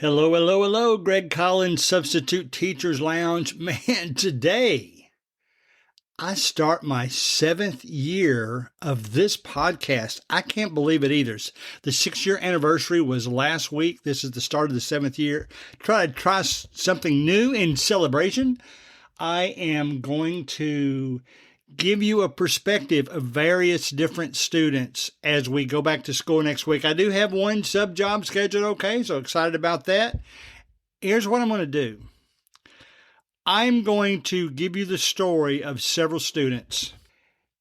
Hello, hello, hello, Greg Collins, Substitute Teachers Lounge. Man, today I start my 7th year of this podcast. I can't believe it either. The 6-year anniversary was last week. This is the start of the 7th year. Try something new in celebration. I am going to give you a perspective of various different students as we go back to school next week. I do have one sub job scheduled, okay, so excited about that. Here's what I'm going to do. I'm going to give you the story of several students.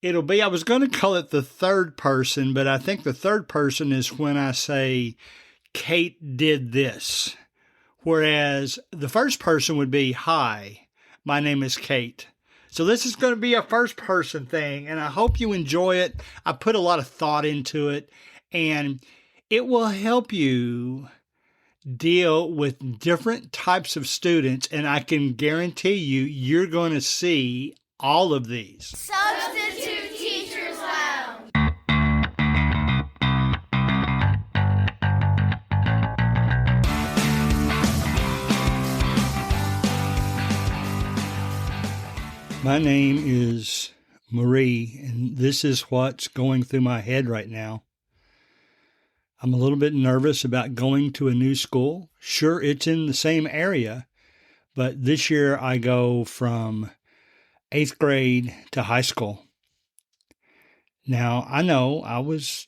I was going to call it the third person, but I think the third person is when I say Kate did this. Whereas the first person would be, hi, my name is Kate. So this is going to be a first person thing, and I hope you enjoy it. I put a lot of thought into it, and it will help you deal with different types of students, and I can guarantee you're going to see all of these. Substitute Teachers Lounge. My name is Marie, and this is what's going through my head right now. I'm a little bit nervous about going to a new school. Sure, it's in the same area, but this year I go from 8th grade to high school. Now, I know I was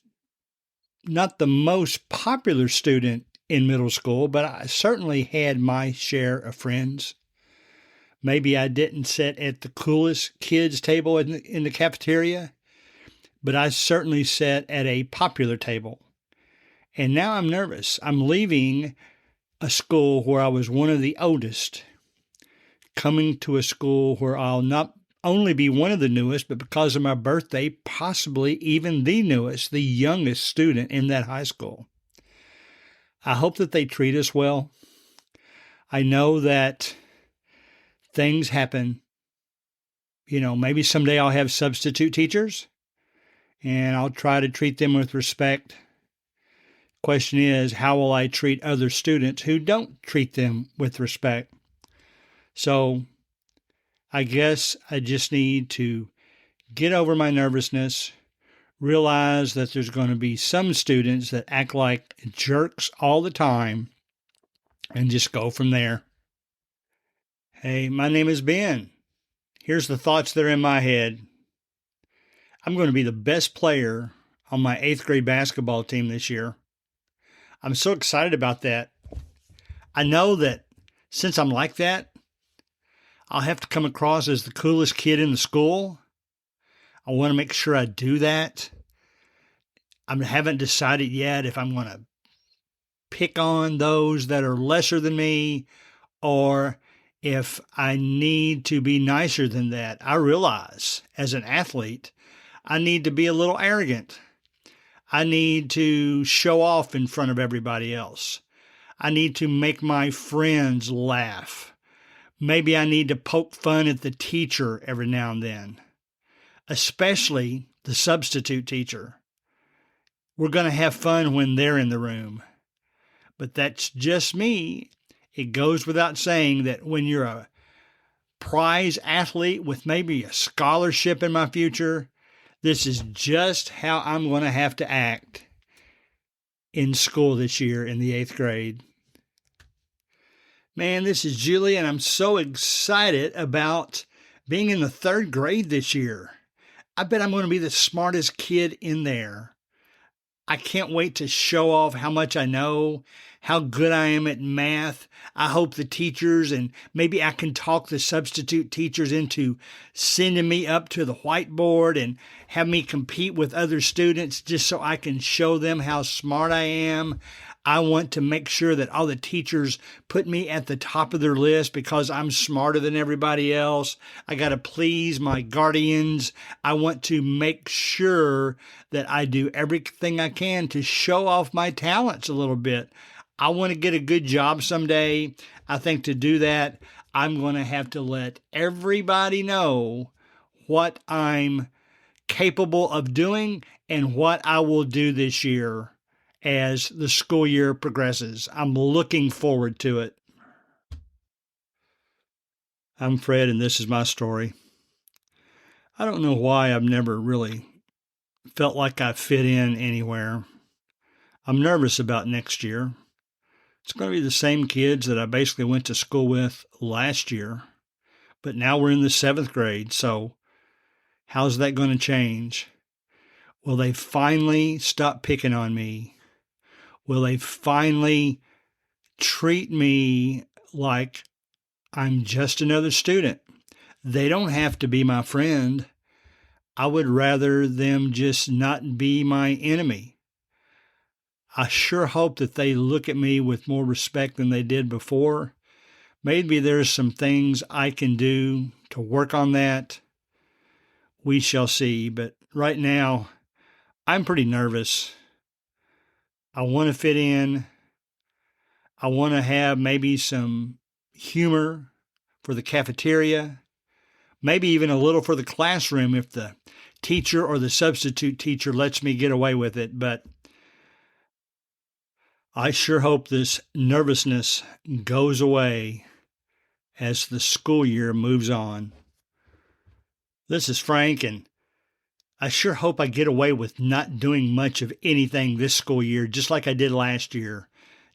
not the most popular student in middle school, but I certainly had my share of friends. Maybe I didn't sit at the coolest kids' table in the cafeteria, but I certainly sat at a popular table. And now I'm nervous. I'm leaving a school where I was one of the oldest, coming to a school where I'll not only be one of the newest, but because of my birthday, possibly even the newest, the youngest student in that high school. I hope that they treat us well. I know that things happen. Maybe someday I'll have substitute teachers, and I'll try to treat them with respect. Question is, how will I treat other students who don't treat them with respect? So I guess I just need to get over my nervousness, realize that there's going to be some students that act like jerks all the time, and just go from there. Hey, my name is Ben. Here's the thoughts that are in my head. I'm going to be the best player on my 8th grade basketball team this year. I'm so excited about that. I know that since I'm like that, I'll have to come across as the coolest kid in the school. I want to make sure I do that. I haven't decided yet if I'm going to pick on those that are lesser than me or if I need to be nicer than that. I realize as an athlete, I need to be a little arrogant. I need to show off in front of everybody else. I need to make my friends laugh. Maybe I need to poke fun at the teacher every now and then, especially the substitute teacher. We're going to have fun when they're in the room, but that's just me. It goes without saying that when you're a prize athlete with maybe a scholarship in my future, this is just how I'm going to have to act in school this year in the 8th grade. Man, this is Julie, and I'm so excited about being in the 3rd grade this year. I bet I'm going to be the smartest kid in there. I can't wait to show off how much I know, how good I am at math. I hope the teachers, and maybe I can talk the substitute teachers into sending me up to the whiteboard and have me compete with other students just so I can show them how smart I am. I want to make sure that all the teachers put me at the top of their list because I'm smarter than everybody else. I got to please my guardians. I want to make sure that I do everything I can to show off my talents a little bit. I want to get a good job someday. I think to do that, I'm going to have to let everybody know what I'm capable of doing and what I will do this year. as the school year progresses. I'm looking forward to it. I'm Fred, and this is my story. I don't know why I've never really felt like I fit in anywhere. I'm nervous about next year. It's going to be the same kids that I basically went to school with last year, but now we're in the 7th grade, so how's that going to change? Will they finally stop picking on me? Will they finally treat me like I'm just another student? They don't have to be my friend. I would rather them just not be my enemy. I sure hope that they look at me with more respect than they did before. Maybe there's some things I can do to work on that. We shall see. But right now, I'm pretty nervous. I want to fit in. I want to have maybe some humor for the cafeteria, maybe even a little for the classroom if the teacher or the substitute teacher lets me get away with it. But I sure hope this nervousness goes away as the school year moves on. This is Frank, and I sure hope I get away with not doing much of anything this school year, just like I did last year.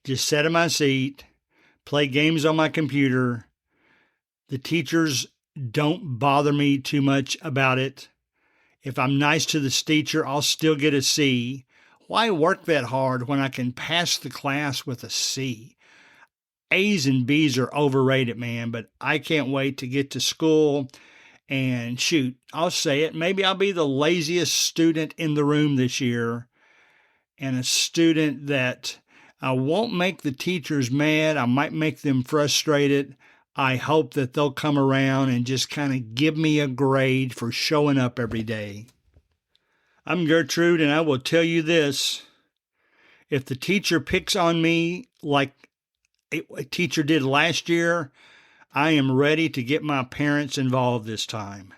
Just sit in my seat, play games on my computer. The teachers don't bother me too much about it. If I'm nice to this teacher, I'll still get a C. Why work that hard when I can pass the class with a C? A's and B's are overrated, man, but I can't wait to get to school. And shoot, I'll say it, maybe I'll be the laziest student in the room this year, and a student that I won't make the teachers mad. I might make them frustrated. I hope that they'll come around and just kind of give me a grade for showing up every day. I'm Gertrude, and I will tell you this. If the teacher picks on me like a teacher did last year, I am ready to get my parents involved this time.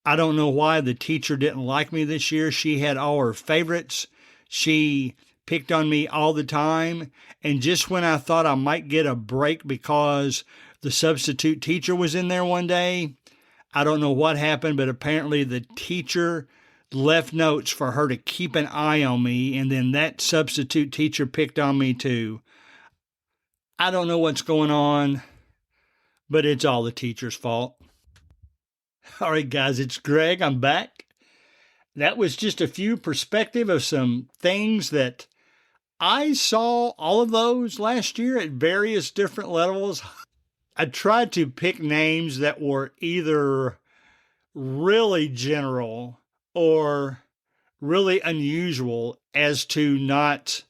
I don't know why the teacher didn't like me this year. She had all her favorites. She picked on me all the time. And just when I thought I might get a break because the substitute teacher was in there one day, I don't know what happened, but apparently the teacher left notes for her to keep an eye on me, and then that substitute teacher picked on me too. I don't know what's going on, but it's all the teacher's fault. All right, guys, it's Greg. I'm back. That was just a few perspective of some things that I saw, all of those last year at various different levels. I tried to pick names that were either really general or really unusual as to not,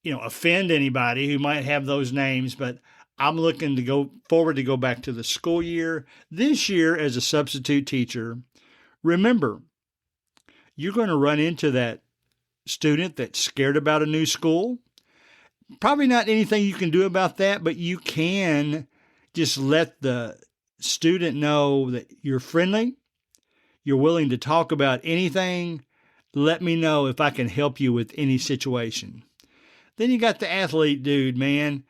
offend anybody who might have those names, but I'm looking to go forward to go back to the school year. This year as a substitute teacher, remember, you're going to run into that student that's scared about a new school. Probably not anything you can do about that, but you can just let the student know that you're friendly, you're willing to talk about anything. Let me know if I can help you with any situation. Then you got the athlete dude, man.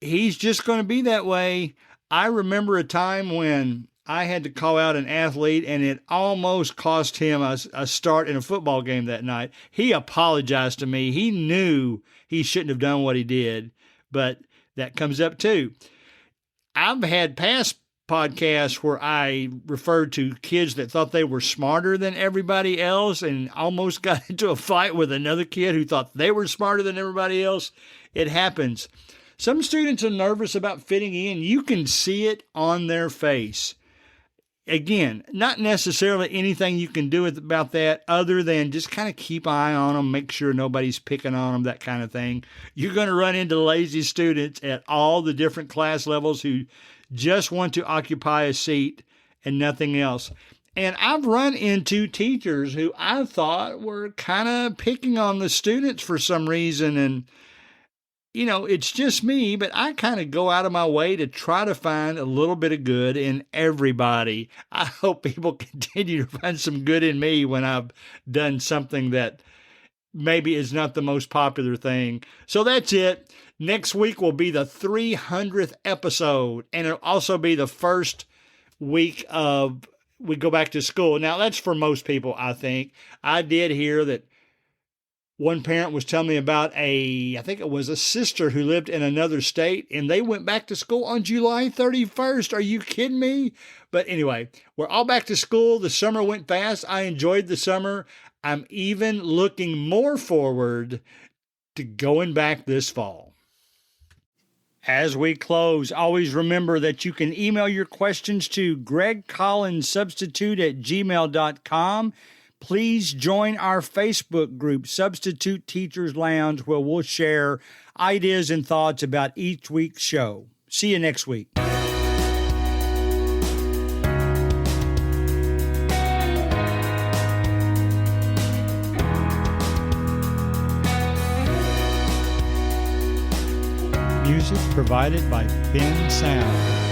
He's just going to be that way. I remember a time when I had to call out an athlete, and it almost cost him a start in a football game that night. He apologized to me. He knew he shouldn't have done what he did, but that comes up too. I've had past podcasts where I referred to kids that thought they were smarter than everybody else and almost got into a fight with another kid who thought they were smarter than everybody else. It happens. Some students are nervous about fitting in. You can see it on their face. Again, not necessarily anything you can do about that other than just kind of keep an eye on them, make sure nobody's picking on them, that kind of thing. You're going to run into lazy students at all the different class levels who just want to occupy a seat and nothing else. And I've run into teachers who I thought were kind of picking on the students for some reason, and it's just me, but I kind of go out of my way to try to find a little bit of good in everybody. I hope people continue to find some good in me when I've done something that maybe is not the most popular thing. So that's it. Next week will be the 300th episode, and it'll also be the first week of we go back to school. Now, that's for most people, I think. I did hear that one parent was telling me about I think it was a sister who lived in another state, and they went back to school on July 31st. Are you kidding me? But anyway, we're all back to school. The summer went fast. I enjoyed the summer. I'm even looking more forward to going back this fall. As we close, always remember that you can email your questions to gregcollinssubstitute@gmail.com. Please join our Facebook group, Substitute Teachers Lounge, where we'll share ideas and thoughts about each week's show. See you next week. Music provided by Ben Sound.